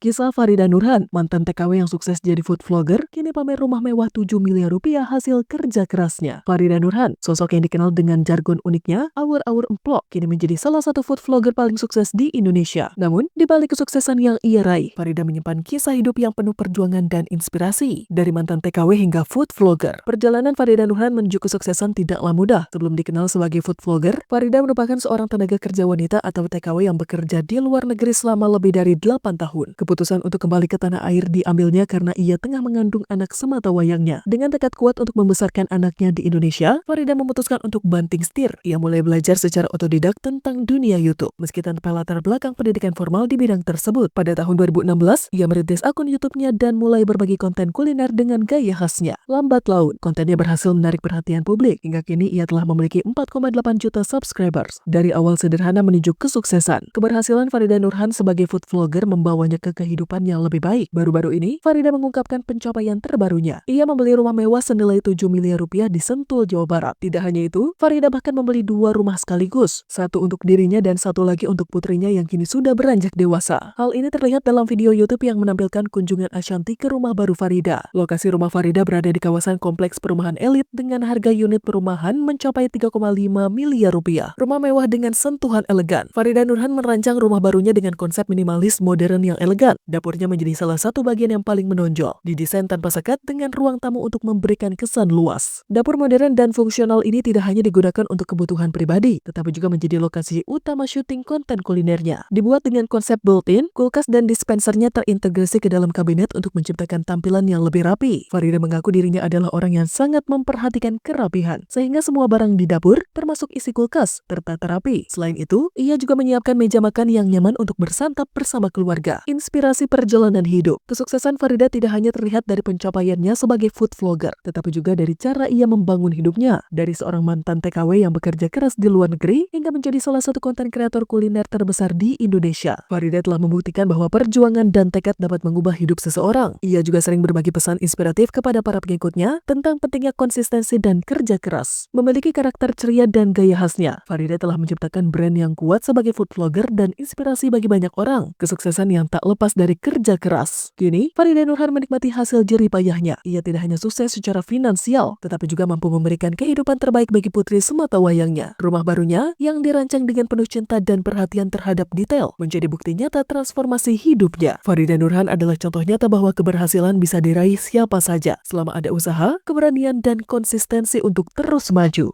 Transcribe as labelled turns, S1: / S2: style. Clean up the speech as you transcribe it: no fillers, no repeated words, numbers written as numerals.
S1: Kisah Farida Nurhan, mantan TKW yang sukses jadi food vlogger, kini pamer rumah mewah 7 miliar rupiah hasil kerja kerasnya. Farida Nurhan, sosok yang dikenal dengan jargon uniknya, awur-awur emplok, kini menjadi salah satu food vlogger paling sukses di Indonesia. Namun, di balik kesuksesan yang ia raih, Farida menyimpan kisah hidup yang penuh perjuangan dan inspirasi. Dari mantan TKW hingga food vlogger, perjalanan Farida Nurhan menuju kesuksesan tidaklah mudah. Sebelum dikenal sebagai food vlogger, Farida merupakan seorang tenaga kerja wanita atau TKW yang bekerja di luar negeri selama lebih dari 8 tahun. Keputusan untuk kembali ke tanah air diambilnya karena ia tengah mengandung anak sematawayangnya. Dengan tekad kuat untuk membesarkan anaknya di Indonesia, Farida memutuskan untuk banting setir. Ia mulai belajar secara otodidak tentang dunia YouTube, meski tanpa latar belakang pendidikan formal di bidang tersebut. Pada tahun 2016, ia merintis akun YouTube-nya dan mulai berbagi konten kuliner dengan gaya khasnya. Lambat laun, kontennya berhasil menarik perhatian publik. Hingga kini ia telah memiliki 4,8 juta subscribers. Dari awal sederhana menuju kesuksesan, keberhasilan Farida Nurhan sebagai food vlogger membawanya ke kehidupan yang lebih baik. Baru-baru ini, Farida mengungkapkan pencapaian terbarunya. Ia membeli rumah mewah senilai 7 miliar rupiah di Sentul, Jawa Barat. Tidak hanya itu, Farida bahkan membeli 2 rumah sekaligus. Satu untuk dirinya dan satu lagi untuk putrinya yang kini sudah beranjak dewasa. Hal ini terlihat dalam video YouTube yang menampilkan kunjungan Ashanti ke rumah baru Farida. Lokasi rumah Farida berada di kawasan kompleks perumahan elit dengan harga unit perumahan mencapai 3,5 miliar rupiah. Rumah mewah dengan sentuhan elegan. Farida Nurhan merancang rumah barunya dengan konsep minimalis modern yang elegan. Dapurnya menjadi salah satu bagian yang paling menonjol. Didesain tanpa sekat dengan ruang tamu untuk memberikan kesan luas. Dapur modern dan fungsional ini tidak hanya digunakan untuk kebutuhan pribadi, tetapi juga menjadi lokasi utama syuting konten kulinernya. Dibuat dengan konsep built-in, kulkas dan dispensernya terintegrasi ke dalam kabinet untuk menciptakan tampilan yang lebih rapi. Farida mengaku dirinya adalah orang yang sangat memperhatikan kerapihan, sehingga semua barang di dapur, termasuk isi kulkas, tertata rapi. Selain itu, ia juga menyiapkan meja makan yang nyaman untuk bersantap bersama keluarga. Inspirasi perjalanan hidup. Kesuksesan Farida tidak hanya terlihat dari pencapaiannya sebagai food vlogger, tetapi juga dari cara ia membangun hidupnya. Dari seorang mantan TKW yang bekerja keras di luar negeri, hingga menjadi salah satu konten kreator kuliner terbesar di Indonesia. Farida telah membuktikan bahwa perjuangan dan tekad dapat mengubah hidup seseorang. Ia juga sering berbagi pesan inspiratif kepada para pengikutnya tentang pentingnya konsistensi dan kerja keras. Memiliki karakter ceria dan gaya khasnya, Farida telah menciptakan brand yang kuat sebagai food vlogger dan inspirasi bagi banyak orang. Kesuksesan yang tak lepas dari kerja keras. Kini, Farida Nurhan menikmati hasil jerih payahnya. Ia tidak hanya sukses secara finansial, tetapi juga mampu memberikan kehidupan terbaik bagi putri sematawayangnya. Rumah barunya, yang dirancang dengan penuh cinta dan perhatian terhadap detail, menjadi bukti nyata transformasi hidupnya. Farida Nurhan adalah contoh nyata bahwa keberhasilan bisa diraih siapa saja, selama ada usaha, keberanian, dan konsistensi untuk terus maju.